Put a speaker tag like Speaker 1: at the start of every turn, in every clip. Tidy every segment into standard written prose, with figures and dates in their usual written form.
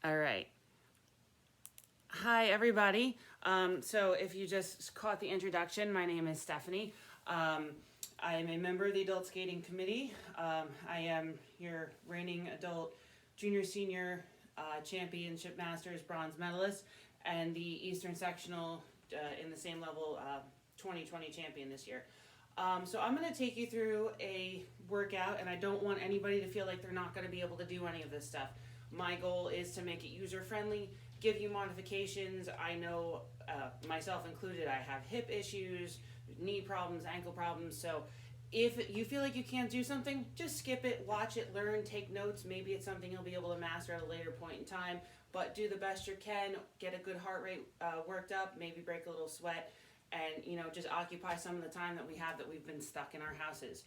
Speaker 1: All right. Hi, everybody. So if you just caught the introduction, my name is Stephanie. I am a member of the Adult Skating Committee. I am your reigning adult junior senior championship masters bronze medalist and the Eastern Sectional in the same level 2020 champion this year. So I'm going to take you through a workout, and I don't want anybody to feel like they're not going to be able to do any of this stuff. My goal is to make it user friendly, give you modifications. I know, myself included, I have hip issues, knee problems, ankle problems. So if you feel like you can't do something, just skip it, watch it, learn, take notes. Maybe it's something you'll be able to master at a later point in time, but do the best you can, get a good heart rate worked up, maybe break a little sweat, and just occupy some of the time that we have that we've been stuck in our houses.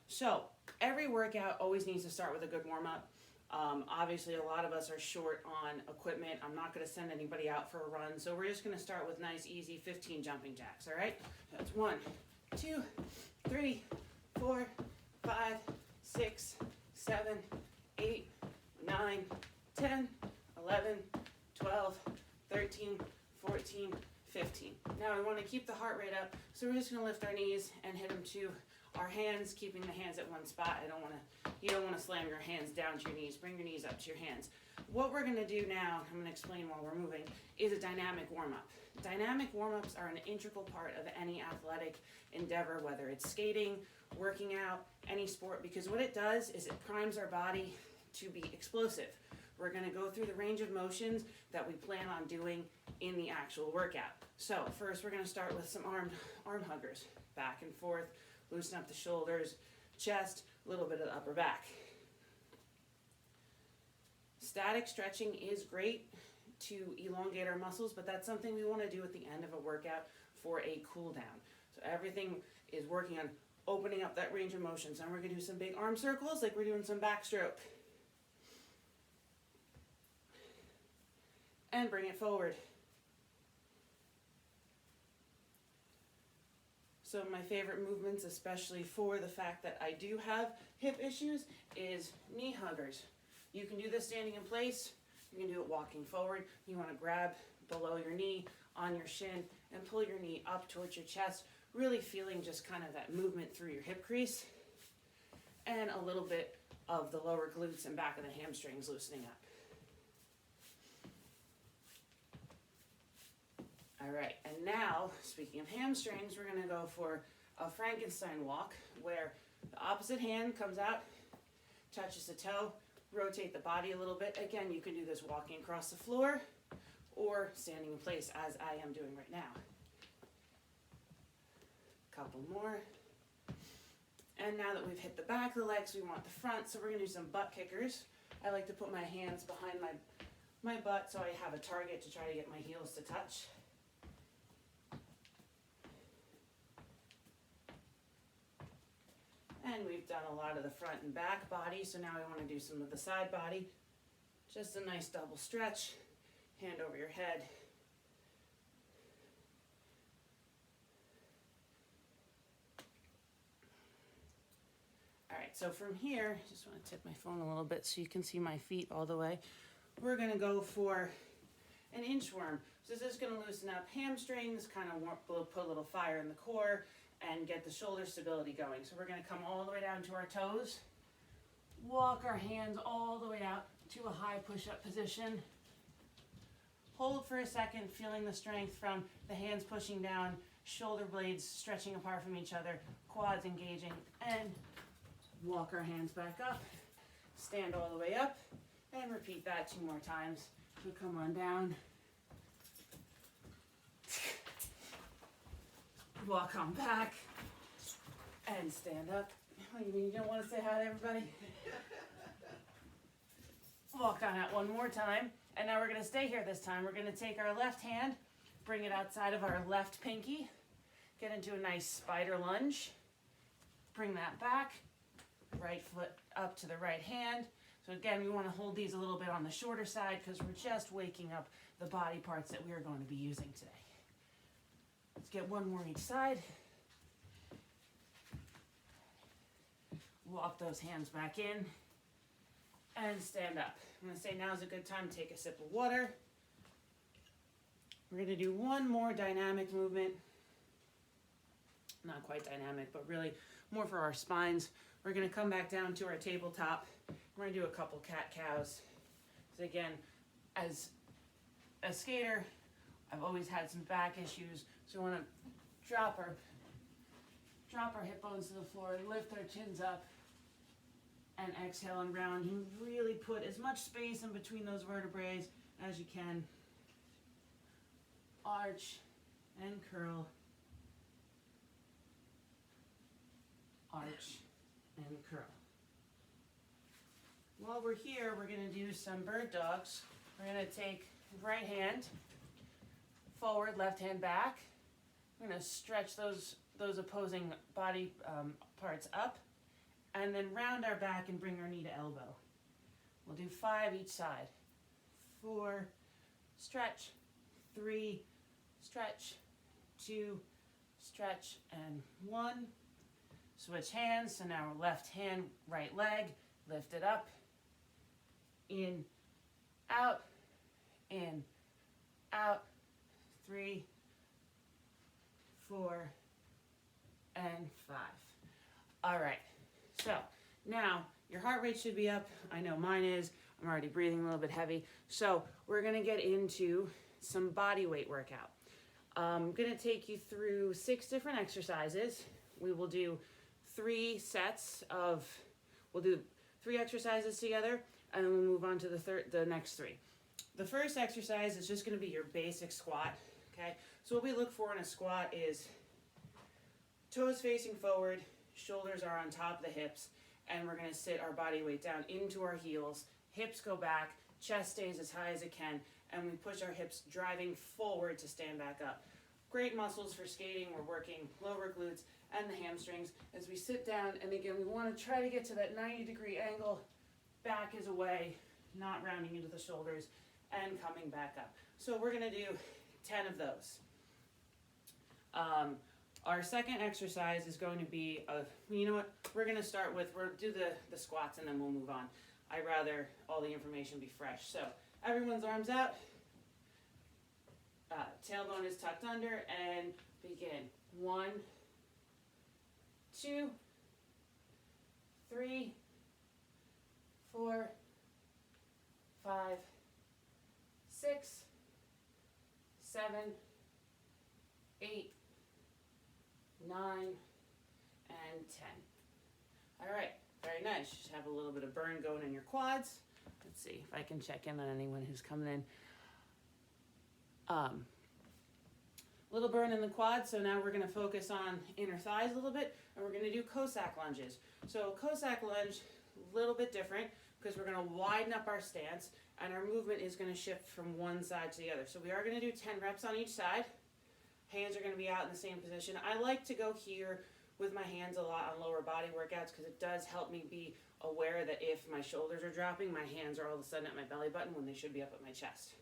Speaker 1: So every workout always needs to start with a good warm-up. Obviously a lot of us are short on equipment. I'm not going to send anybody out for a run, so we're just going to start with nice easy 15 jumping jacks. All right, that's 1, 2, 3, 4, 5, 6, 7, 8, 9, 10, 11, 12, 13, 14, 15. Now we want to keep the heart rate up, so we're just going to lift our knees and hit them to our hands, keeping the hands at one spot. You don't want to slam your hands down to your knees. Bring your knees up to your hands. What we're going to do now, I'm going to explain while we're moving, is a dynamic warm-up. Dynamic warm-ups are an integral part of any athletic endeavor, whether it's skating, working out, any sport, because what it does is it primes our body to be explosive. We're going to go through the range of motions that we plan on doing in the actual workout. So first we're going to start with some arm huggers, back and forth, loosen up the shoulders, chest, a little bit of the upper back. Static stretching is great to elongate our muscles, but that's something we want to do at the end of a workout for a cool down. So everything is working on opening up that range of motion. So we're going to do some big arm circles like we're doing some backstroke. And bring it forward. So my favorite movements, especially for the fact that I do have hip issues, is knee huggers. You can do this standing in place. You can do it walking forward. You want to grab below your knee, on your shin, and pull your knee up towards your chest, really feeling just kind of that movement through your hip crease, and a little bit of the lower glutes and back of the hamstrings loosening up. All right, and now, speaking of hamstrings, we're going to go for a Frankenstein walk, where the opposite hand comes out, touches the toe, rotate the body a little bit. Again, you can do this walking across the floor or standing in place, as I am doing right now. Couple more. And now that we've hit the back of the legs, we want the front, so we're going to do some butt kickers. I like to put my hands behind my butt so I have a target to try to get my heels to touch. And we've done a lot of the front and back body, so now we want to do some of the side body. Just a nice double stretch, hand over your head. All right, so from here, just want to tip my phone a little bit so you can see my feet all the way. We're going to go for an inchworm. So this is going to loosen up hamstrings, kind of put a little fire in the core, and get the shoulder stability going. So we're going to come all the way down to our toes, walk our hands all the way out to a high push-up position. Hold for a second, feeling the strength from the hands pushing down, shoulder blades stretching apart from each other, quads engaging, and walk our hands back up, stand all the way up, and repeat that 2 more times. So come on down. Walk on back and stand up. Oh, you mean you don't want to say hi to everybody? Walk on out 1 more time. And now we're going to stay here this time. We're going to take our left hand, bring it outside of our left pinky, get into a nice spider lunge. Bring that back, right foot up to the right hand. So again, we want to hold these a little bit on the shorter side because we're just waking up the body parts that we are going to be using today. Let's get 1 more each side. Walk those hands back in and stand up. I'm going to say now's a good time to take a sip of water. We're going to do one more dynamic movement. Not quite dynamic, but really more for our spines. We're going to come back down to our tabletop. We're going to do a couple cat-cows. So again, as a skater, I've always had some back issues, so we want to drop our hip bones to the floor, lift our chins up, and exhale and round. You really put as much space in between those vertebrae as you can. Arch and curl. Arch and curl. While we're here, we're going to do some bird dogs. We're going to take right hand forward, left hand back. We're going to stretch those opposing body parts up, and then round our back and bring our knee to elbow. We'll do 5 each side. 4, stretch. 3, stretch. 2, stretch, and 1. Switch hands, so now left hand, right leg, lift it up, in, out, 3, 4, and 5. All right, so now your heart rate should be up. I know mine is. I'm already breathing a little bit heavy. So we're gonna get into some body weight workout. I'm gonna take you through 6 different exercises. We will do 3 sets of, we'll do 3 exercises together, and then we'll move on to the next 3. The first exercise is just going to be your basic squat, okay? So what we look for in a squat is toes facing forward, shoulders are on top of the hips, and we're going to sit our body weight down into our heels, hips go back, chest stays as high as it can, and we push our hips driving forward to stand back up. Great muscles for skating. We're working lower glutes and the hamstrings as we sit down, and again, we want to try to get to that 90-degree angle. Back is away, not rounding into the shoulders, and coming back up. So we're going to do 10 of those. Our second exercise is going to be, you know what, we're going to start with, we'll do the squats and then we'll move on. I'd rather all the information be fresh. So everyone's arms out, tailbone is tucked under, and begin. 1, 2, 3, 4, 5, 6, 7, 8, 9, and 10. All right, very nice. You should have a little bit of burn going in your quads. Let's see if I can check in on anyone who's coming in. Little burn in the quads, so now we're going to focus on inner thighs a little bit, and we're going to do Cossack lunges. So Cossack lunge, a little bit different, because we're going to widen up our stance, and our movement is going to shift from one side to the other. So we are going to do 10 reps on each side. Hands are going to be out in the same position. I like to go here with my hands a lot on lower body workouts because it does help me be aware that if my shoulders are dropping, my hands are all of a sudden at my belly button when they should be up at my chest.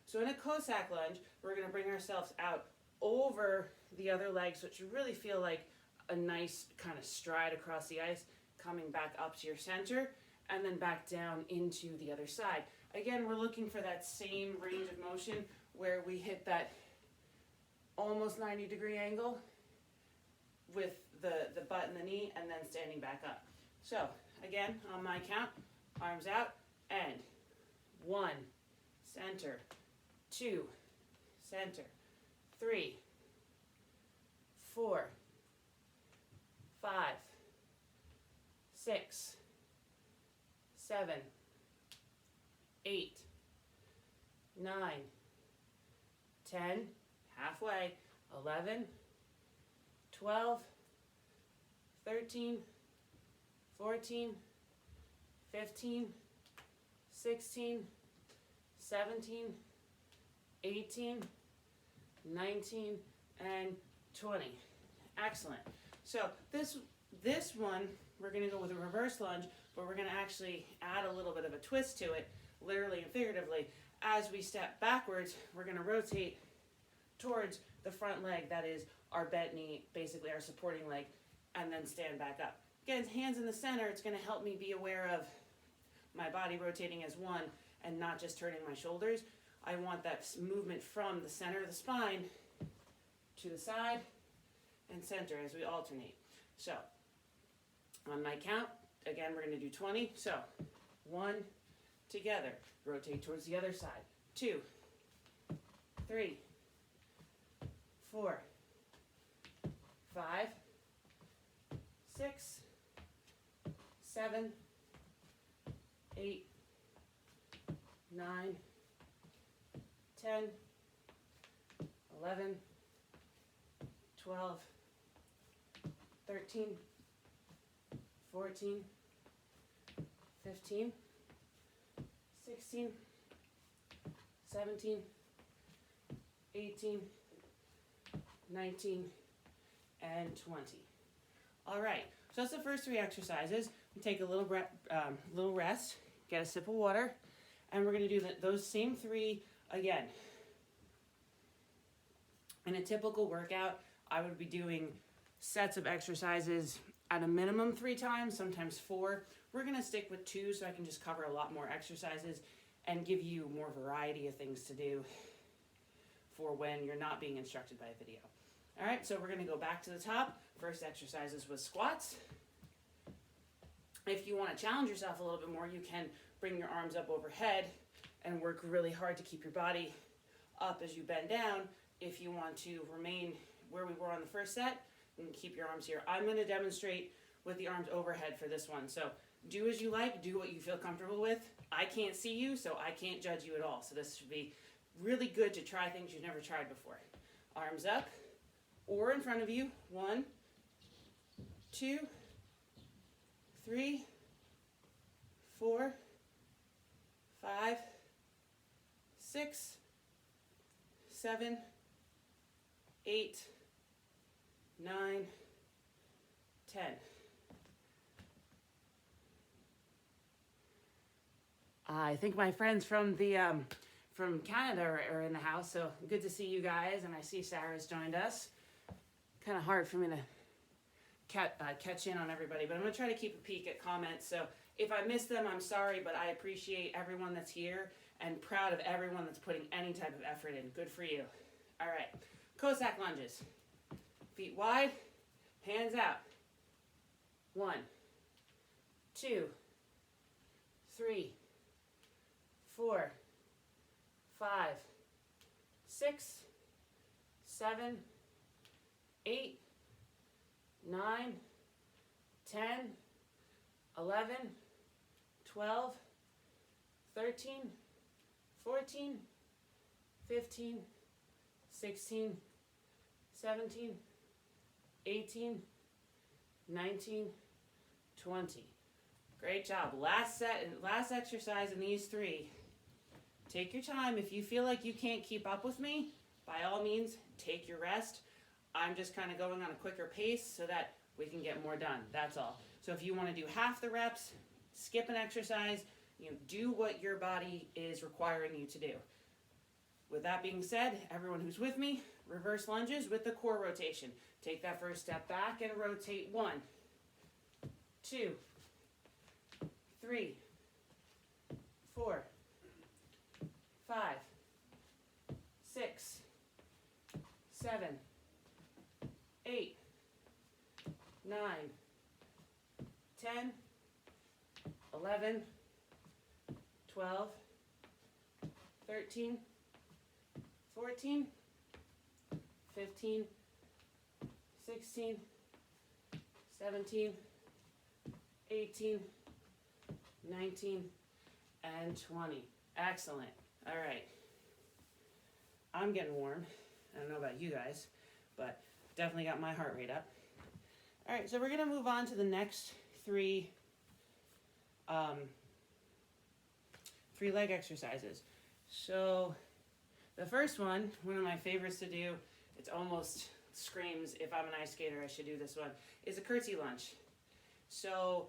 Speaker 1: So in a Cossack lunge, we're going to bring ourselves out over the other leg, so it should really feel like a nice kind of stride across the ice, coming back up to your center, and then back down into the other side. Again, we're looking for that same range of motion where we hit that almost 90-degree angle with the butt and the knee, and then standing back up. So again, on my count, arms out, and 1, center, 2, center, 3, 4, 5, 6, 7, 8, 9, 10, halfway, 11, 12, 13, 14, 15, 16, 17, 18, 19, and 20. Excellent. So this one, we're going to go with a reverse lunge, but we're going to actually add a little bit of a twist to it, literally and figuratively. As we step backwards, we're going to rotate towards the front leg, that is our bent knee, basically our supporting leg, and then stand back up. Again, hands in the center, it's going to help me be aware of my body rotating as one and not just turning my shoulders. I want that movement from the center of the spine to the side and center as we alternate. So on my count, again, we're going to do 20. So 1, together, rotate towards the other side. 2, 3, 4, 5, 6, 7, 8, 9, 10, 11, 12, 13, 14, 15, 16, 17, 18, 19, and 20. All right, so that's the first 3 exercises. We take a little rest, get a sip of water, and we're going to do those same 3 again. In a typical workout, I would be doing sets of exercises at a minimum 3 times, sometimes 4. We're going to stick with 2 so I can just cover a lot more exercises and give you more variety of things to do for when you're not being instructed by a video. All right, so we're going to go back to the top. First exercises was squats. If you want to challenge yourself a little bit more, you can bring your arms up overhead and work really hard to keep your body up as you bend down. If you want to remain where we were on the first set, you can keep your arms here. I'm going to demonstrate with the arms overhead for this one. So do as you like, do what you feel comfortable with. I can't see you, so I can't judge you at all. So this should be really good to try things you've never tried before. Arms up or in front of you. 1, 2, 3, 4, 5, 6, 7, 8, 9, 10. I think my friends from Canada are in the house, so good to see you guys, and I see Sarah's joined us. Kind of hard for me to catch in on everybody, but I'm going to try to keep a peek at comments, so if I miss them, I'm sorry, but I appreciate everyone that's here and proud of everyone that's putting any type of effort in. Good for you. All right, Cossack lunges. Feet wide, hands out. 1, 2, 3, 4, 5, 6, 7, 8, 9, 10, 11, 12, 13, 14, 15, 16, 17, 18, 19, 20. Great job. Last set and last exercise in these 3. Take your time. If you feel like you can't keep up with me, by all means, take your rest. I'm just kind of going on a quicker pace so that we can get more done. That's all. So if you want to do half the reps, skip an exercise, do what your body is requiring you to do. With that being said, everyone who's with me, reverse lunges with the core rotation. Take that first step back and rotate. 1, 2, 3, 4, 5, 6, 7, 8, 9, 10, 11, 12, 13, 14, 15, 16, 17, 18, 19, and 20. Excellent. All right. I'm getting warm. I don't know about you guys, but definitely got my heart rate up. All right, so we're going to move on to the next 3 leg exercises. So the first one of my favorites to do, it almost screams, if I'm an ice skater, I should do this one, is a curtsy lunge. So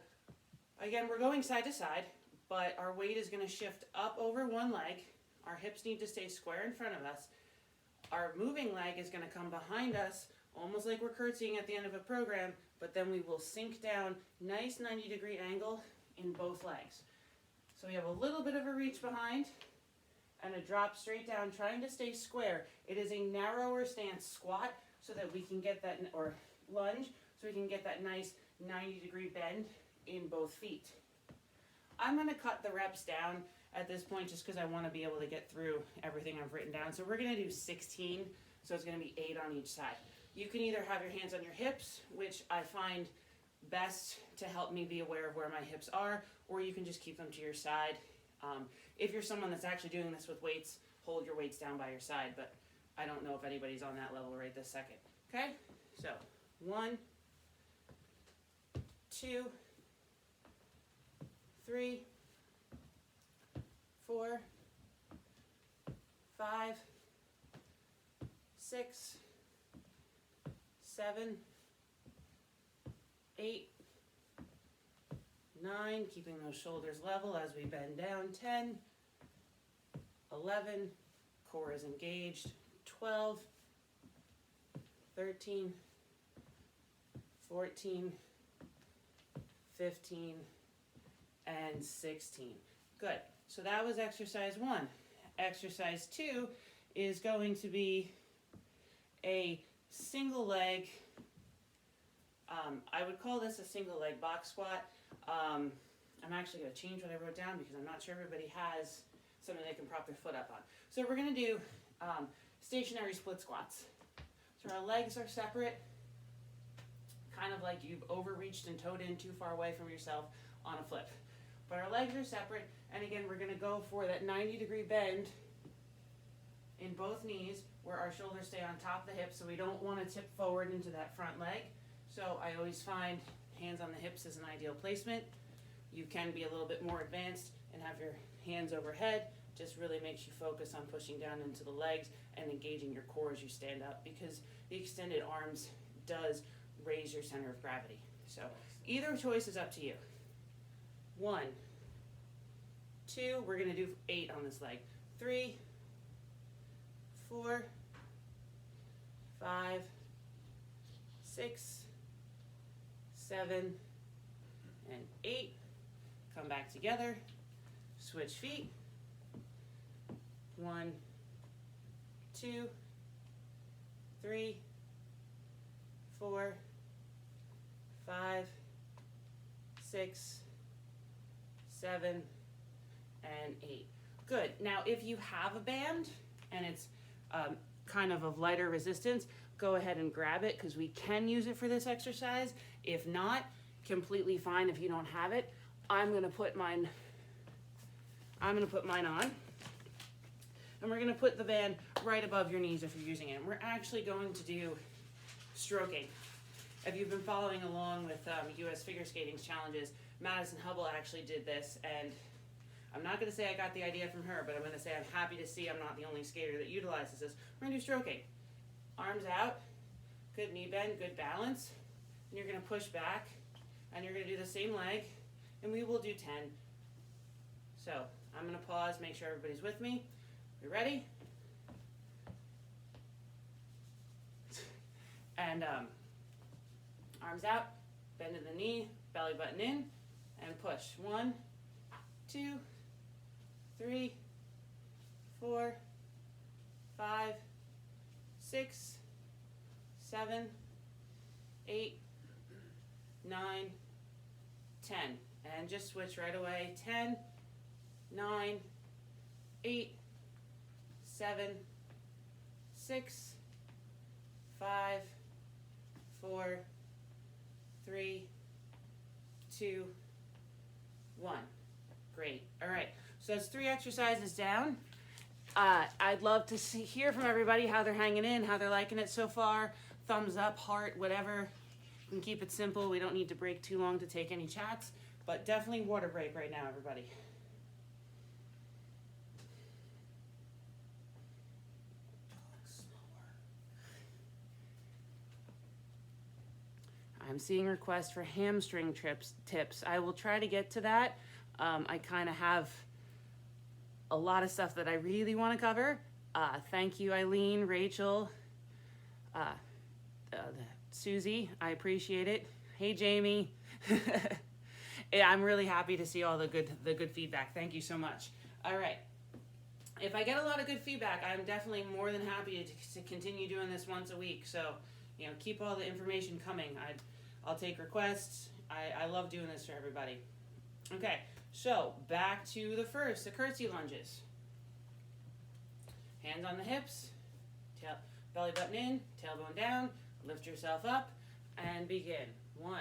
Speaker 1: again, we're going side to side, but our weight is going to shift up over one leg. Our hips need to stay square in front of us. Our moving leg is going to come behind us, almost like we're curtsying at the end of a program, but then we will sink down, nice 90-degree angle in both legs. So we have a little bit of a reach behind and a drop straight down, trying to stay square. It is a narrower stance squat so that we can get that, or lunge, so we can get that nice 90-degree bend in both feet. I'm gonna cut the reps down at this point just because I wanna be able to get through everything I've written down. So we're gonna do 16, so it's gonna be 8 on each side. You can either have your hands on your hips, which I find best to help me be aware of where my hips are, or you can just keep them to your side. If you're someone that's actually doing this with weights, hold your weights down by your side, but I don't know if anybody's on that level right this second. Okay? So 1, 2, 3, 4, 5, 6, 7, 8, 9, keeping those shoulders level as we bend down, 10, 11, core is engaged, 12, 13, 14, 15, and 16. Good. So that was exercise 1. Exercise 2 is going to be a single leg, I would call this a single leg box squat. I'm actually going to change what I wrote down because I'm not sure everybody has something they can prop their foot up on. So we're going to do stationary split squats. So our legs are separate, kind of like you've overreached and toed in too far away from yourself on a flip. But our legs are separate, and again, we're going to go for that 90-degree bend in both knees where our shoulders stay on top of the hips, so we don't want to tip forward into that front leg. So I always find hands on the hips is an ideal placement. You can be a little bit more advanced and have your hands overhead. Just really makes you focus on pushing down into the legs and engaging your core as you stand up, because the extended arms does raise your center of gravity. So either choice is up to you. 1, 2, we're going to do 8 on this leg. 3, 4, 5, 6, 7, and 8. Come back together, switch feet. 1, 2, 3, 4, 5, 6, 7, and 8. Good. Now, if you have a band and it's kind of lighter resistance, go ahead and grab it because we can use it for this exercise. If not, completely fine if you don't have it. I'm gonna put mine on, and we're gonna put the band right above your knees if you're using it. And we're actually going to do stroking. If you've been following along with U.S. Figure Skating's challenges, Madison Hubble actually did this, and I'm not going to say I got the idea from her, but I'm going to say I'm happy to see I'm not the only skater that utilizes this. We're going to do stroking. Arms out, good knee bend, good balance, and you're going to push back, and you're going to do the same leg, and we will do 10. So I'm going to pause, make sure everybody's with me. We ready? And arms out, bend in the knee, belly button in, and push. 1, 2, 3, 4, 5, 6, 7, 8, 9, 10. And just switch right away. 10, 9, 8, 7, 6, 5, 4, 3, 2, 1. Great. All right. So that's 3 exercises down. I'd love to hear from everybody how they're hanging in, how they're liking it so far. Thumbs up, heart, whatever. You can keep it simple. We don't need to break too long to take any chats, but definitely water break right now, everybody. I'm seeing requests for hamstring tips. I will try to get to that. I kind of have a lot of stuff that I really want to cover. Thank you, Eileen, Rachel, Susie. I appreciate it. Hey, Jamie. I'm really happy to see all the good feedback. Thank you so much. All right. If I get a lot of good feedback, I'm definitely more than happy to continue doing this once a week. So, keep all the information coming. I'll take requests. I love doing this for everybody. Okay, so back to the curtsy lunges. Hands on the hips, belly button in, tailbone down, lift yourself up, and begin. 1,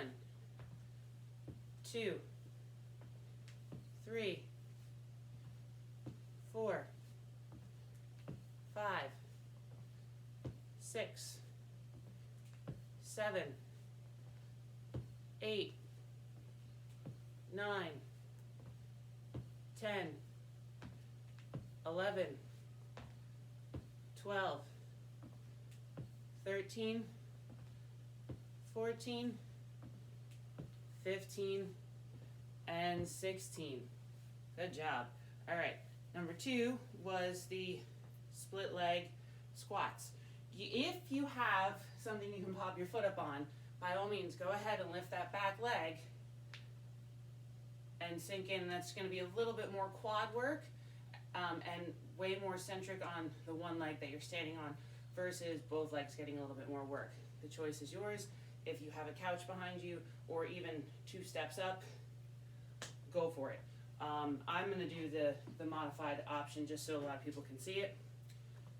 Speaker 1: 2, 3, 4, 5, 6, 7, 8, 9, 10, 11, 12, 13, 14, 15, and 16. Good job. All right, number 2 was the split leg squats. If you have something you can pop your foot up on, by all means, go ahead and lift that back leg and sink in. That's going to be a little bit more quad work and way more centric on the one leg that you're standing on versus both legs getting a little bit more work. The choice is yours. If you have a couch behind you or even 2 steps up, go for it. I'm going to do the modified option just so a lot of people can see it.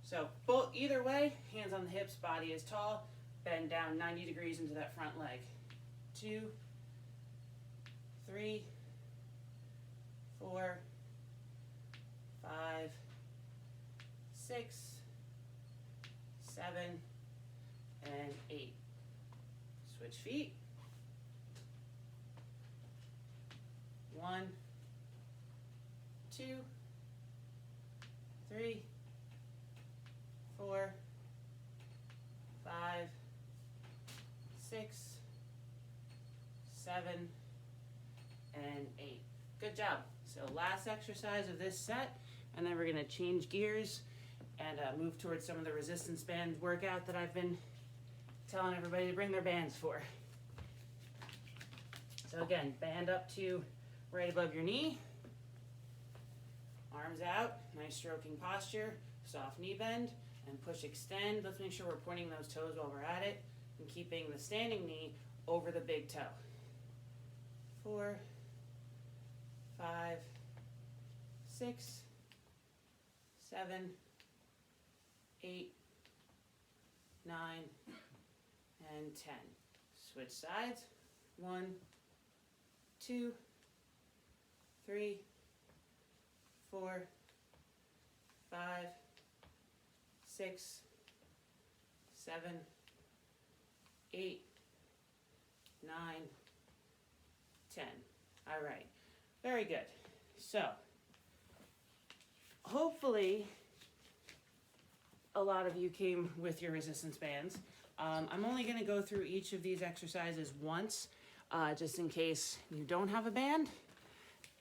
Speaker 1: So either way, hands on the hips, body is tall, bend down 90 degrees into that front leg. 2, 3, 4, 5, 6, 7, and 8. Switch feet. 1, 2, 3, 4, 5, 6, 7, and 8. Good job. So last exercise of this set, and then we're going to change gears and move towards some of the resistance band workout that I've been telling everybody to bring their bands for. So again, band up to right above your knee, arms out, nice stroking posture, soft knee bend, and push extend. Let's make sure we're pointing those toes while we're at it and keeping the standing knee over the big toe. 4, 5, 6, 7, 8, 9, and 10. Switch sides. 1, 2, 3, 4, 5, 6, 7, 8, 9, 10. All right. Very good. So, hopefully, a lot of you came with your resistance bands. I'm only going to go through each of these exercises once, just in case you don't have a band.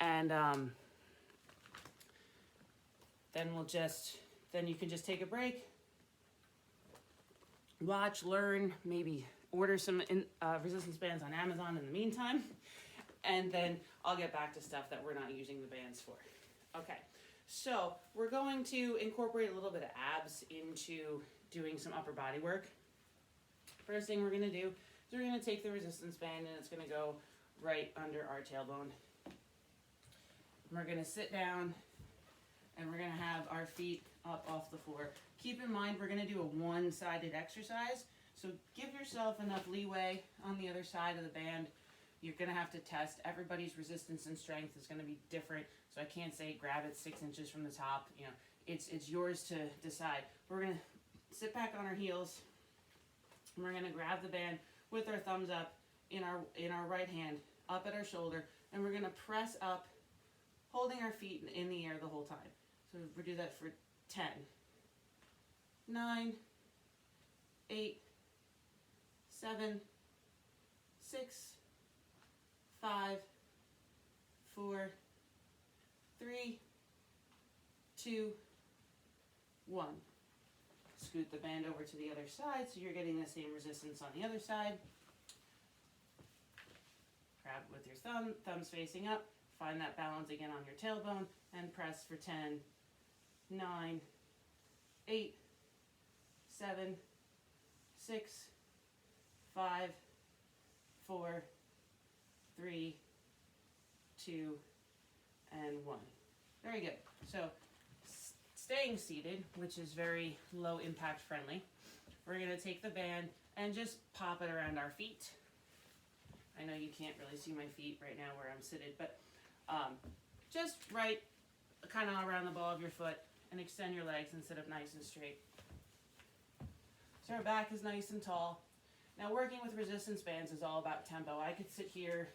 Speaker 1: And then you can just take a break, watch, learn, maybe order some resistance bands on Amazon in the meantime. And then I'll get back to stuff that we're not using the bands for. Okay, so we're going to incorporate a little bit of abs into doing some upper body work. First thing we're going to do is we're going to take the resistance band and it's going to go right under our tailbone. We're going to sit down and we're going to have our feet up off the floor. Keep in mind we're going to do a one-sided exercise, so give yourself enough leeway on the other side of the band. You're going to have to test. Everybody's resistance and strength is going to be different, so I can't say grab it 6 inches from the top. It's yours to decide. We're going to sit back on our heels, and we're going to grab the band with our thumbs up in our right hand, up at our shoulder, and we're going to press up, holding our feet in the air the whole time. So we'll do that for 10, 9, 8, 7, 6, 5, 4, 3, 2, 1. Scoot the band over to the other side so you're getting the same resistance on the other side. Grab it with your thumbs facing up, find that balance again on your tailbone, and press for 10, 9, 8, 7, 6, 5, 4, 3, 2, and 1. Very good. So staying seated, which is very low impact friendly, we're going to take the band and just pop it around our feet. I know you can't really see my feet right now where I'm seated, but just right kind of around the ball of your foot and extend your legs and sit up nice and straight. So our back is nice and tall. Now working with resistance bands is all about tempo. I could sit here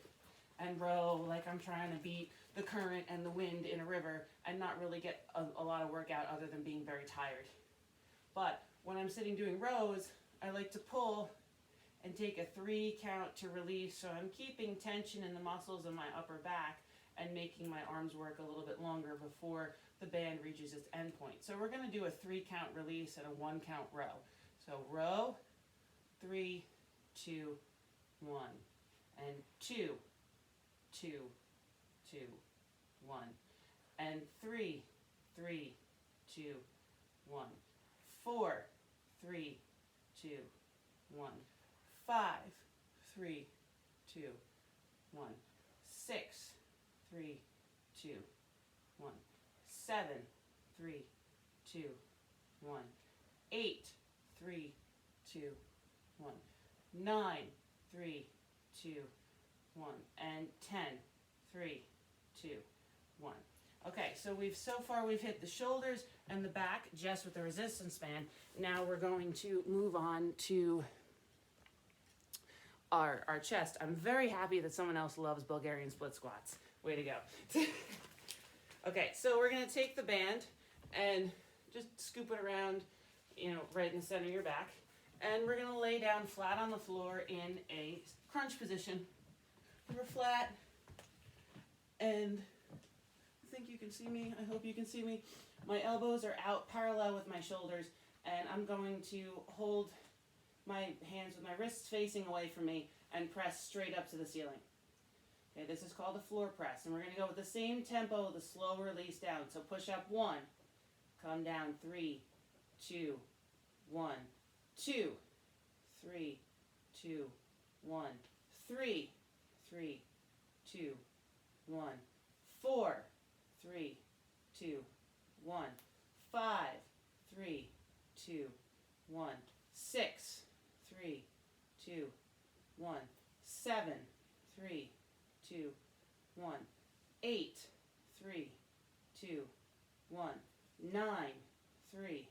Speaker 1: and row like I'm trying to beat the current and the wind in a river and not really get a lot of workout other than being very tired. But when I'm sitting doing rows, I like to pull and take a 3 count to release, so I'm keeping tension in the muscles of my upper back and making my arms work a little bit longer before the band reaches its end point. So we're going to do a 3 count release and a 1 count row. So row, 3, 2, 1, and 2, 2, 2, 1, and 3, 3, 2, 1, 4, 3, 2, 1, 5, 3, 2, 1, 6, 3, 2, 1, 7, 3, 2, 1, 8, 3, 2, 1, 9, 3, 2, 1, and 10, 3, 2, 1. Okay, so so far we've hit the shoulders and the back just with the resistance band. Now we're going to move on to our chest. I'm very happy that someone else loves Bulgarian split squats. Way to go. Okay, so we're gonna take the band and just scoop it around, right in the center of your back. And we're gonna lay down flat on the floor in a crunch position. We're flat, and I think you can see me. I hope you can see me. My elbows are out parallel with my shoulders, and I'm going to hold my hands with my wrists facing away from me and press straight up to the ceiling. Okay, this is called a floor press, and we're going to go with the same tempo, the slow release down. So push up 1, come down 3, 2, 1, 2, 3, 2, 1, 3, 3, 2, 1, 4, 3, 2, 1, 5, 3, 2, 1, 6, 3, 2, 1, 7, 3, 2, 1, 8, 3, 2, 1, 9, 3,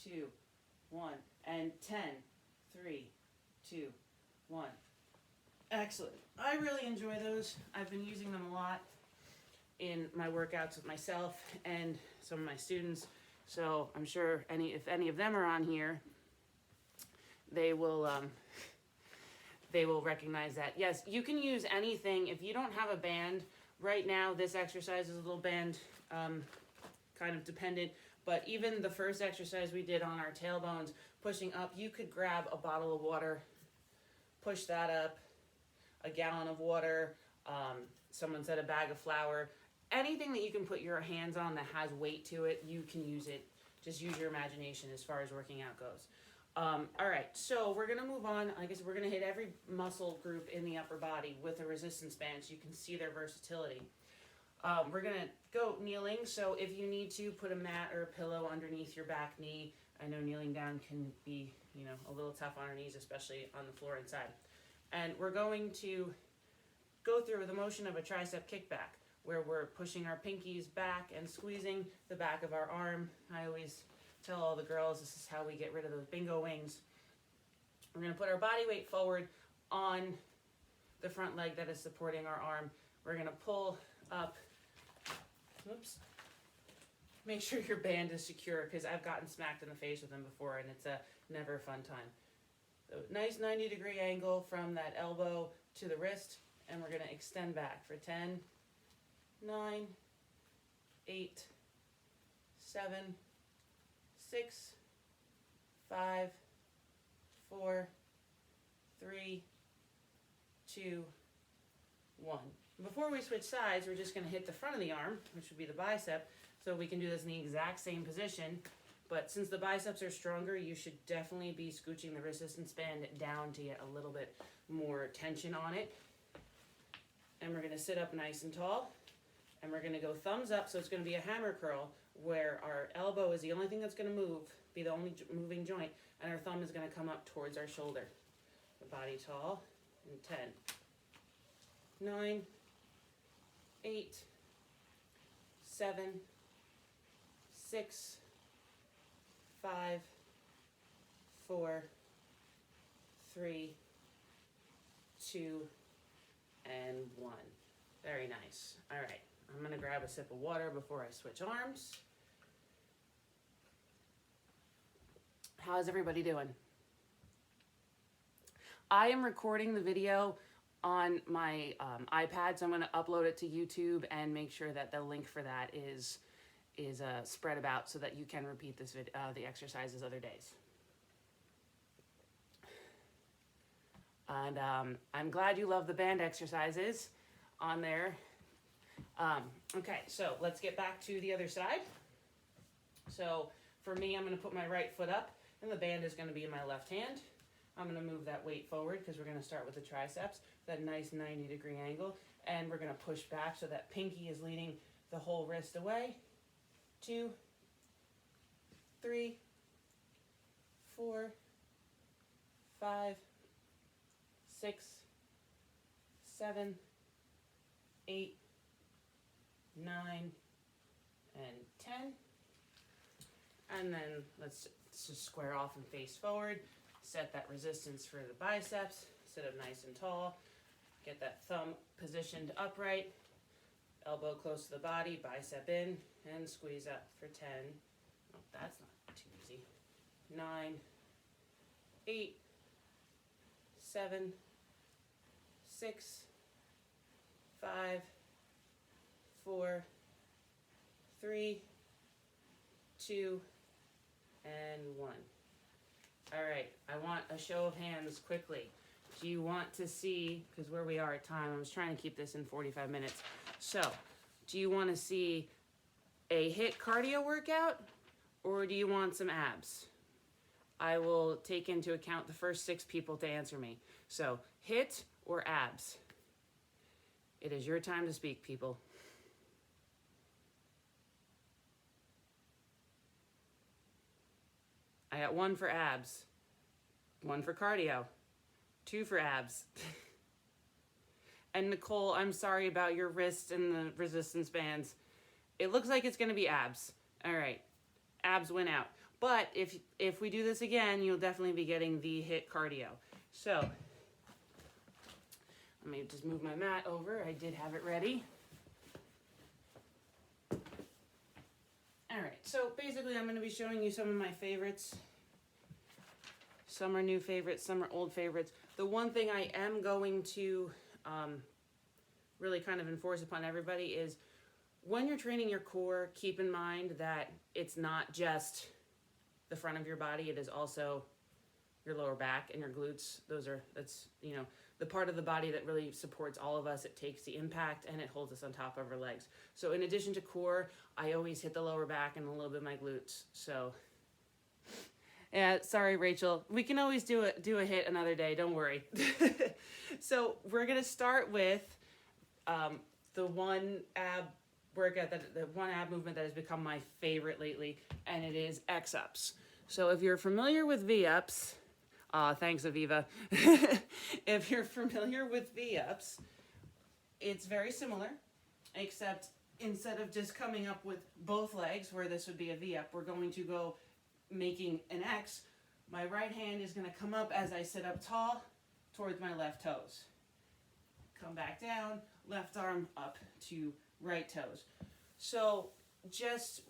Speaker 1: 2, 1, and 10, 3, 2, 1. Excellent. I really enjoy those. I've been using them a lot in my workouts with myself and some of my students. So I'm sure if any of them are on here, they will recognize that. Yes, you can use anything. If you don't have a band, right now this exercise is a little band kind of dependent, but even the first exercise we did on our tailbones, pushing up, you could grab a bottle of water, push that up, a gallon of water, someone said a bag of flour, anything that you can put your hands on that has weight to it, you can use it. Just use your imagination as far as working out goes. All right, so we're gonna move on. I guess we're gonna hit every muscle group in the upper body with a resistance band so you can see their versatility. We're gonna go kneeling, so if you need to, put a mat or a pillow underneath your back knee. I know kneeling down can be, a little tough on our knees, especially on the floor inside. And we're going to go through the motion of a tricep kickback, where we're pushing our pinkies back and squeezing the back of our arm. I always tell all the girls this is how we get rid of those bingo wings. We're going to put our body weight forward on the front leg that is supporting our arm. We're going to pull up. Oops. Make sure your band is secure, because I've gotten smacked in the face with them before, and it's never a fun time. So nice 90-degree angle from that elbow to the wrist, and we're going to extend back for 10, 9, 8, 7, 6, 5, 4, 3, 2, 1. Before we switch sides, we're just going to hit the front of the arm, which would be the bicep, so we can do this in the exact same position. But since the biceps are stronger, you should definitely be scooching the resistance band down to get a little bit more tension on it. And we're going to sit up nice and tall. And we're going to go thumbs up, so it's going to be a hammer curl, where our elbow is the only thing that's going to move, be the only moving joint, and our thumb is going to come up towards our shoulder. The body tall, and 10, 9, 8, 7, 6, 5, 4, 3, 2, and 1. Very nice. All right, I'm gonna grab a sip of water before I switch arms. How's everybody doing? I am recording the video on my iPad, so I'm gonna upload it to YouTube and make sure that the link for that is spread about so that you can repeat this the exercises other days. And I'm glad you love the band exercises on there. Okay, so let's get back to the other side. So for me, I'm going to put my right foot up, and the band is going to be in my left hand. I'm going to move that weight forward because we're going to start with the triceps, that nice 90-degree angle, and we're going to push back so that pinky is leading the whole wrist away. 2, 3, 4, 5, 6, 7, 8, 9, and 10. And then let's just square off and face forward. Set that resistance for the biceps. Sit up nice and tall. Get that thumb positioned upright. Elbow close to the body, bicep in, and squeeze up for 10. Oh, that's not too easy. 9, 8, 7, 6, 5, 4, 3, 2, and 1. All right, I want a show of hands quickly. Do you want to see, because where we are at time, I was trying to keep this in 45 minutes. So, do you want to see a HIIT cardio workout, or do you want some abs? I will take into account the first 6 people to answer me. So, HIIT or abs? It is your time to speak, people. I got 1 for abs, 1 for cardio, 2 for abs. And Nicole, I'm sorry about your wrist and the resistance bands. It looks like it's going to be abs. All right, abs went out. But if we do this again, you'll definitely be getting the HIIT cardio. So let me just move my mat over. I did have it ready. All right, so basically I'm going to be showing you some of my favorites. Some are new favorites, some are old favorites. The one thing I am going to really kind of enforce upon everybody is when you're training your core, keep in mind that it's not just the front of your body, it is also your lower back and your glutes. That's the part of the body that really supports all of us. It takes the impact and it holds us on top of our legs. So in addition to core, I always hit the lower back and a little bit of my glutes. So yeah, sorry, Rachel. We can always do a HIIT another day. Don't worry. So we're gonna start with the one ab workout, the one ab movement that has become my favorite lately, and it is X-ups. So if you're familiar with V-ups, thanks, Aviva. If you're familiar with V-ups, it's very similar, except instead of just coming up with both legs, where this would be a V-up, we're going to go making an X. My right hand is going to come up as I sit up tall towards my left toes. Come back down, left arm up to right toes. So just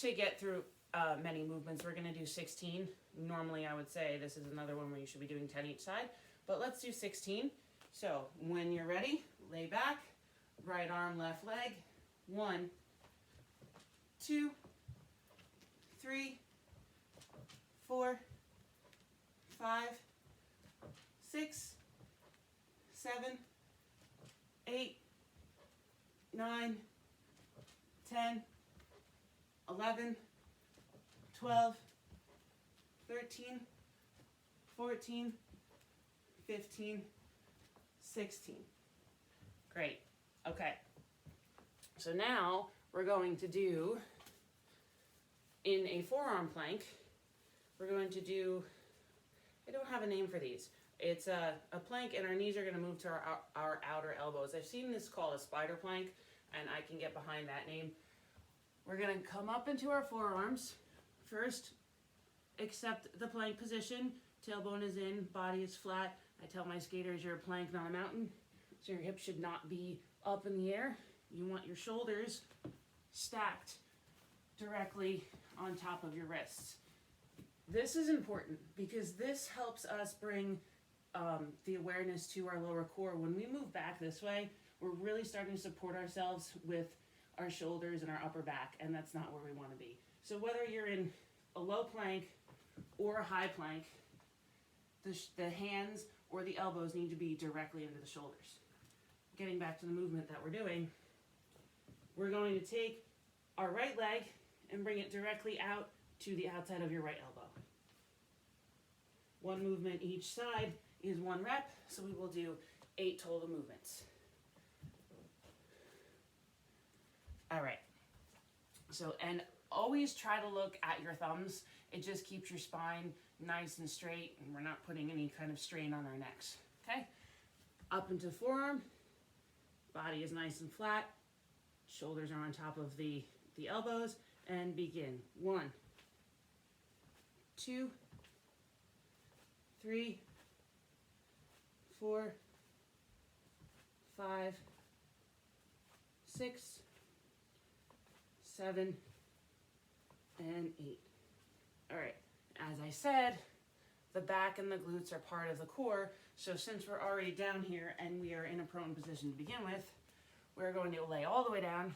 Speaker 1: to get through many movements, we're going to do 16. Normally I would say this is another one where you should be doing 10 each side, but let's do 16. So when you're ready, lay back, right arm, left leg. 1, 2, 3, 4, 5, 6, 7, 8, 9, 10, 11, 12, 13, 14, 15, 16. Great. Okay. So now we're going to do, in a forearm plank, we're going to do, I don't have a name for these. It's a plank and our knees are going to move to our outer elbows. I've seen this called a spider plank and I can get behind that name. We're going to come up into our forearms. First, accept the plank position. Tailbone is in, body is flat. I tell my skaters you're a plank, not a mountain. So your hips should not be up in the air. You want your shoulders stacked directly on top of your wrists. This is important because this helps us bring the awareness to our lower core. When we move back this way, we're really starting to support ourselves with our shoulders and our upper back, and that's not where we want to be. So whether you're in a low plank or a high plank, the hands or the elbows need to be directly into the shoulders. Getting back to the movement that we're doing, we're going to take our right leg and bring it directly out to the outside of your right elbow. One movement each side is 1 rep, so we will do 8 total movements. All right. So, and always try to look at your thumbs. It just keeps your spine nice and straight, and we're not putting any kind of strain on our necks. Okay? Up into forearm. Body is nice and flat. Shoulders are on top of the elbows. And begin. 1, 2, 3, 4, 5, 6, 7, and 8. All right, as I said, the back and the glutes are part of the core, so since we're already down here and we are in a prone position to begin with, we're going to lay all the way down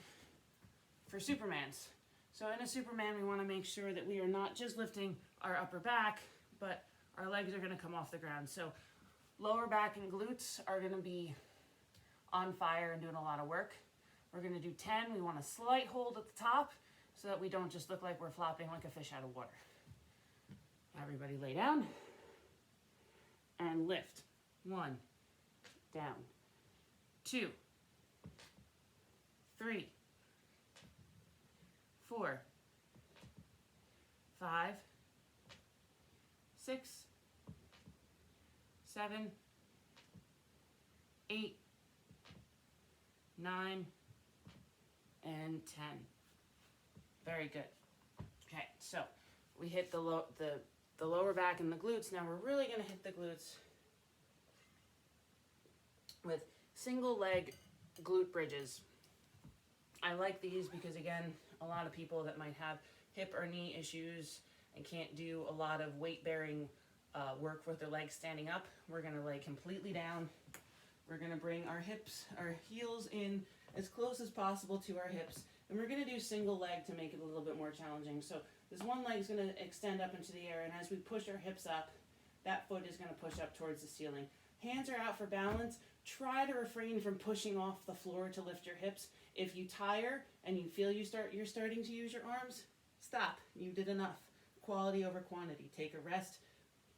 Speaker 1: for Supermans. So in a Superman, we want to make sure that we are not just lifting our upper back, but our legs are going to come off the ground. So lower back and glutes are going to be on fire and doing a lot of work. We're going to do 10. We want a slight hold at the top so that we don't just look like we're flopping like a fish out of water. Everybody lay down and lift. 1, down. 2, 3, 4, 5, 6, 7, 8, 9, and 10. Very good. Okay, so we hit the lower back and the glutes. Now we're really going to hit the glutes with single leg glute bridges. I like these because, again, a lot of people that might have hip or knee issues and can't do a lot of weight bearing work with their legs standing up, we're going to lay completely down. We're going to bring our hips, our heels in as close as possible to our hips, and we're going to do single leg to make it a little bit more challenging. So this one leg is going to extend up into the air, and as we push our hips up, that foot is going to push up towards the ceiling. Hands are out for balance. Try to refrain from pushing off the floor to lift your hips. If you tire and you feel you're starting to use your arms, stop. You did enough. Quality over quantity. Take a rest.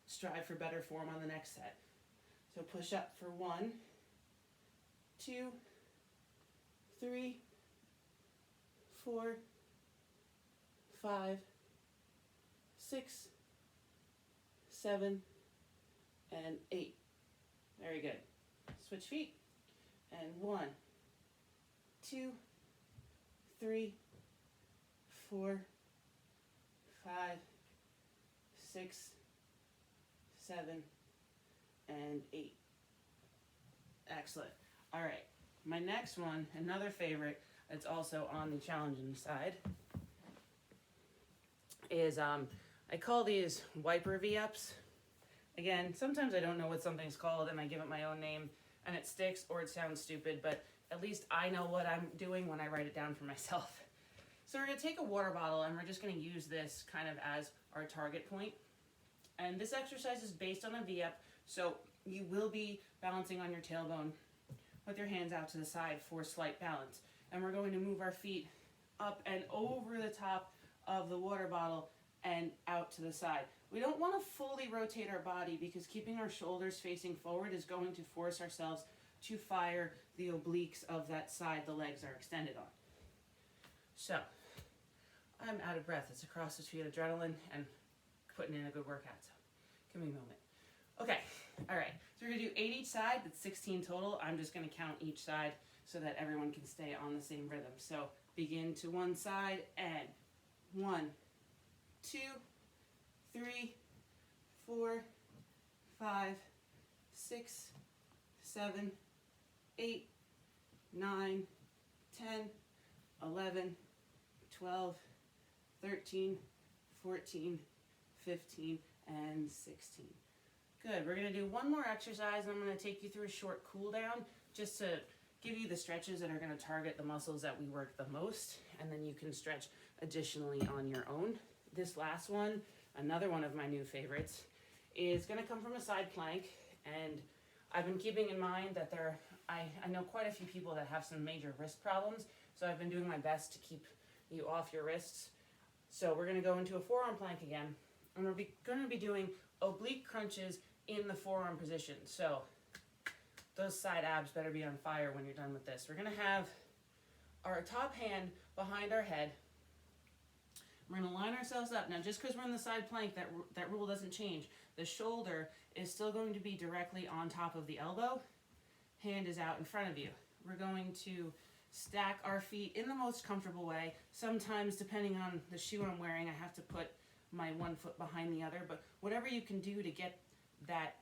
Speaker 1: Strive for better form on the next set. So push up for 1, 2, 3, 4, 5, 6, 7, and 8. Very good. Switch feet. And 1, 2, 3, 4, 5, 6, 7, and 8. Excellent. All right. My next one, another favorite, it's also on the challenging side, is I call these wiper V-ups. Again, sometimes I don't know what something's called and I give it my own name and it sticks or it sounds stupid, but at least I know what I'm doing when I write it down for myself. So we're going to take a water bottle and we're just going to use this kind of as our target point. And this exercise is based on a V-up, so you will be balancing on your tailbone with your hands out to the side for slight balance. And we're going to move our feet up and over the top of the water bottle and out to the side. We don't want to fully rotate our body because keeping our shoulders facing forward is going to force ourselves to fire the obliques of that side the legs are extended on. So, I'm out of breath. It's a CrossFit adrenaline and putting in a good workout. So, give me a moment. Okay, all right. So we're gonna do 8 each side. That's 16 total. I'm just gonna count each side so that everyone can stay on the same rhythm. So begin to one side and 1, 2, 3, 4, 5, 6, 7, 8, 9, 10, 11, 12, 13, 14, 15, and 16. Good, we're gonna do one more exercise and I'm gonna take you through a short cool down just to give you the stretches that are gonna target the muscles that we work the most, and then you can stretch additionally on your own. This last one, another one of my new favorites, is gonna come from a side plank, and I've been keeping in mind that I know quite a few people that have some major wrist problems, so I've been doing my best to keep you off your wrists. So we're gonna go into a forearm plank again, and we're gonna be doing oblique crunches in the forearm position. So those side abs better be on fire when you're done with this. We're gonna have our top hand behind our head. We're gonna line ourselves up. Now, just because we're in the side plank, that rule doesn't change. The shoulder is still going to be directly on top of the elbow. Hand is out in front of you. We're going to stack our feet in the most comfortable way. Sometimes, depending on the shoe I'm wearing, I have to put my one foot behind the other, but whatever you can do to get that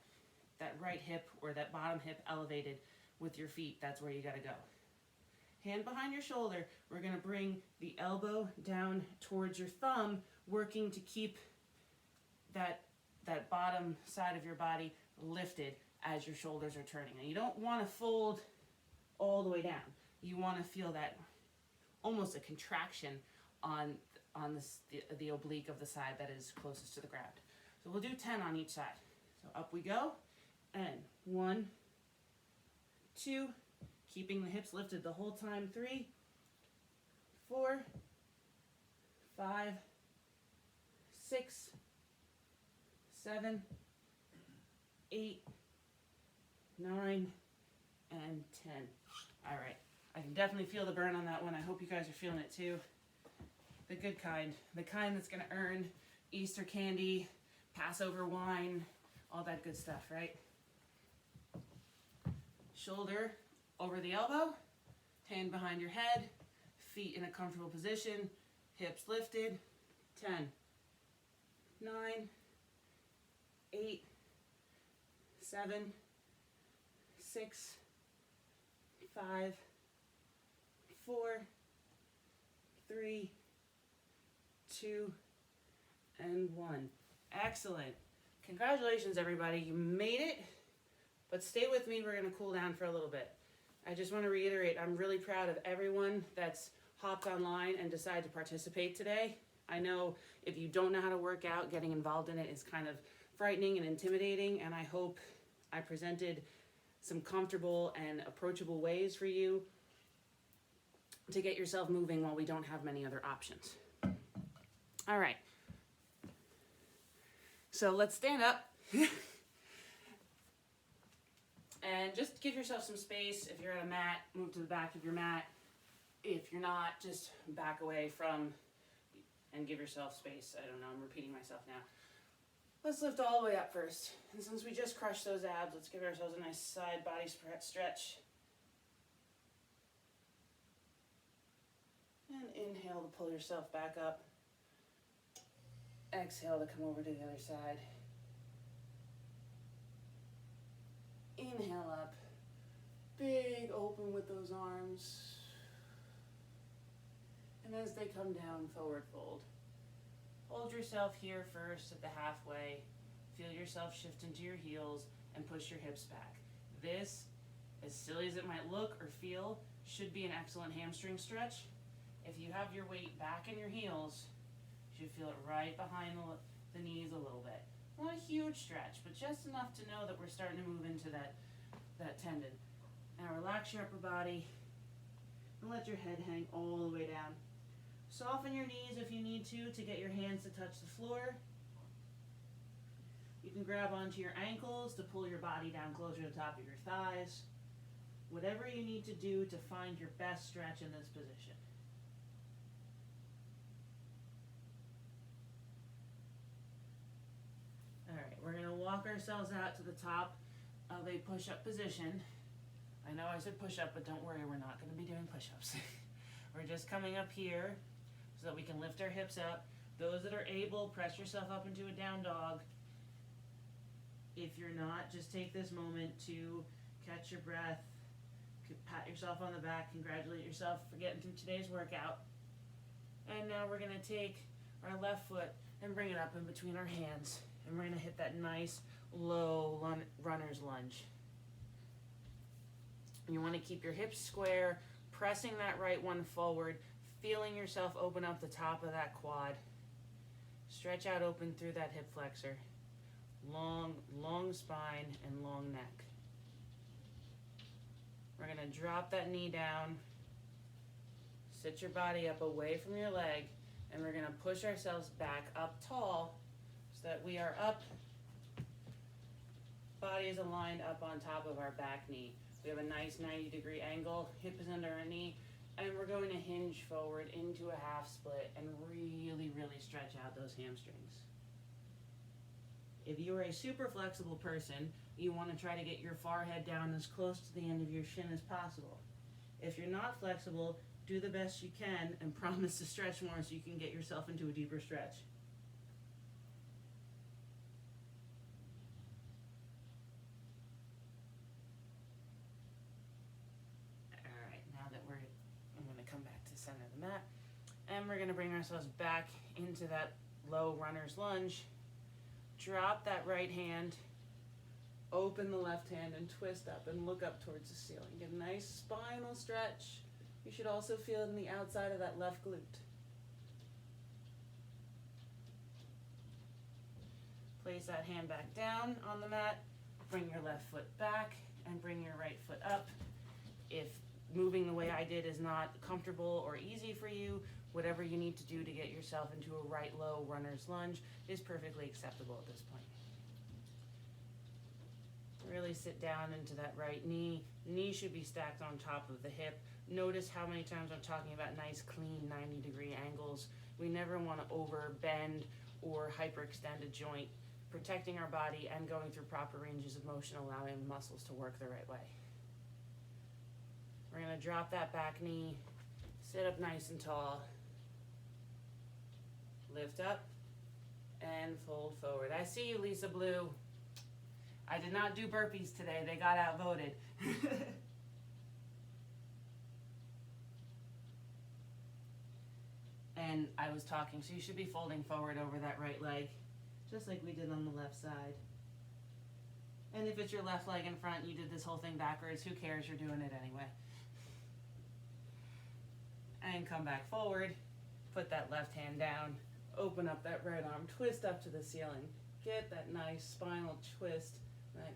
Speaker 1: right hip or that bottom hip elevated with your feet, that's where you gotta go. Hand behind your shoulder, we're gonna bring the elbow down towards your thumb, working to keep that bottom side of your body lifted as your shoulders are turning. And you don't wanna fold all the way down. You wanna feel that almost a contraction on the oblique of the side that is closest to the ground. So we'll do 10 on each side. So up we go, and 1, 2, keeping the hips lifted the whole time, 3, 4, 5, 6, 7, 8, 9, and 10. All right, I can definitely feel the burn on that one. I hope you guys are feeling it too. The good kind, the kind that's gonna earn Easter candy, Passover wine, all that good stuff, right? Shoulder over the elbow, hand behind your head, feet in a comfortable position, hips lifted. 10, 9, 8, 7, 6, 5, 4, 3, 2, and 1. Excellent. Congratulations, everybody. You made it, but stay with me. We're going to cool down for a little bit. I just want to reiterate, I'm really proud of everyone that's hopped online and decided to participate today. I know if you don't know how to work out, getting involved in it is kind of frightening and intimidating, and I hope I presented some comfortable and approachable ways for you to get yourself moving while we don't have many other options. All right. So let's stand up. And just give yourself some space. If you're at a mat, move to the back of your mat. If you're not, just back away from and give yourself space. I don't know, I'm repeating myself now. Let's lift all the way up first. And since we just crushed those abs, let's give ourselves a nice side body stretch. And inhale to pull yourself back up. Exhale to come over to the other side. Inhale up. Big open with those arms. And as they come down, forward fold. Hold yourself here first at the halfway. Feel yourself shift into your heels and push your hips back. This, as silly as it might look or feel, should be an excellent hamstring stretch. If you have your weight back in your heels, you should feel it right behind the knees a little bit. Not a huge stretch, but just enough to know that we're starting to move into that tendon. Now relax your upper body and let your head hang all the way down. Soften your knees if you need to get your hands to touch the floor. You can grab onto your ankles to pull your body down closer to the top of your thighs. Whatever you need to do to find your best stretch in this position. Alright, we're going to walk ourselves out to the top of a push-up position. I know I said push-up, but don't worry, we're not going to be doing push-ups. We're just coming up here so that we can lift our hips up. Those that are able, press yourself up into a down dog. If you're not, just take this moment to catch your breath, pat yourself on the back, congratulate yourself for getting through today's workout. And now we're going to take our left foot and bring it up in between our hands. And we're going to hit that nice low runner's lunge. You want to keep your hips square, pressing that right one forward, feeling yourself open up the top of that quad. Stretch out open through that hip flexor. Long spine and long neck. We're going to drop that knee down, sit your body up away from your leg, and we're going to push ourselves back up tall so that we are up, body is aligned up on top of our back knee. We have a nice 90-degree angle, hip is under our knee, and we're going to hinge forward into a half split and really stretch out those hamstrings. If you are a super flexible person, you want to try to get your forehead down as close to the end of your shin as possible. If you're not flexible, do the best you can and promise to stretch more so you can get yourself into a deeper stretch. Alright, now that I'm going to come back to the center of the mat, and we're going to bring ourselves back into that low runner's lunge. Drop that right hand, open the left hand, and twist up and look up towards the ceiling. Get a nice spinal stretch. You should also feel it in the outside of that left glute. Place that hand back down on the mat, bring your left foot back, and bring your right foot up. If moving the way I did is not comfortable or easy for you, whatever you need to do to get yourself into a right low runner's lunge is perfectly acceptable at this point. Really sit down into that right knee. Knee should be stacked on top of the hip. Notice how many times I'm talking about nice, clean 90-degree angles. We never want to over bend or hyperextend a joint. Protecting our body and going through proper ranges of motion, allowing muscles to work the right way. We're going to drop that back knee, sit up nice and tall, lift up, and fold forward. I see you, Lisa Blue. I did not do burpees today. They got outvoted. And I was talking, so you should be folding forward over that right leg, just like we did on the left side. And if it's your left leg in front, you did this whole thing backwards, who cares? You're doing it anyway. And come back forward, put that left hand down, open up that right arm, twist up to the ceiling. Get that nice spinal twist, that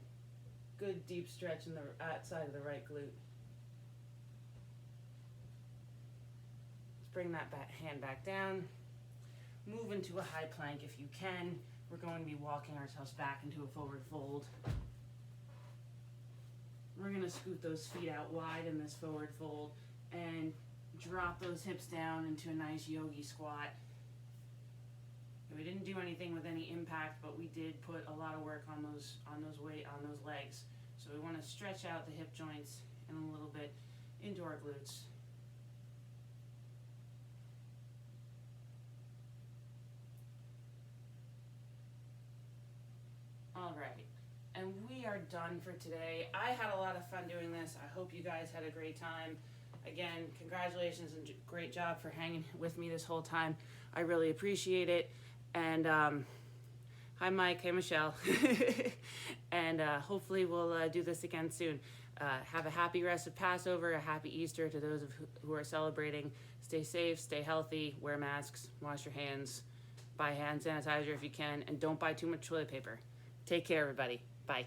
Speaker 1: good deep stretch in the outside of the right glute. Let's bring that hand back down. Move into a high plank if you can. We're going to be walking ourselves back into a forward fold. We're going to scoot those feet out wide in this forward fold and drop those hips down into a nice yogi squat. We didn't do anything with any impact, but we did put a lot of work on those legs. So we want to stretch out the hip joints and a little bit into our glutes. All right, and we are done for today. I had a lot of fun doing this. I hope you guys had a great time. Again, congratulations and great job for hanging with me this whole time. I really appreciate it. And hi, Mike. Hey, Michelle. And hopefully we'll do this again soon. Have a happy rest of Passover, a happy Easter to those who are celebrating. Stay safe, stay healthy, wear masks, wash your hands, buy hand sanitizer if you can, and don't buy too much toilet paper. Take care, everybody. Bye.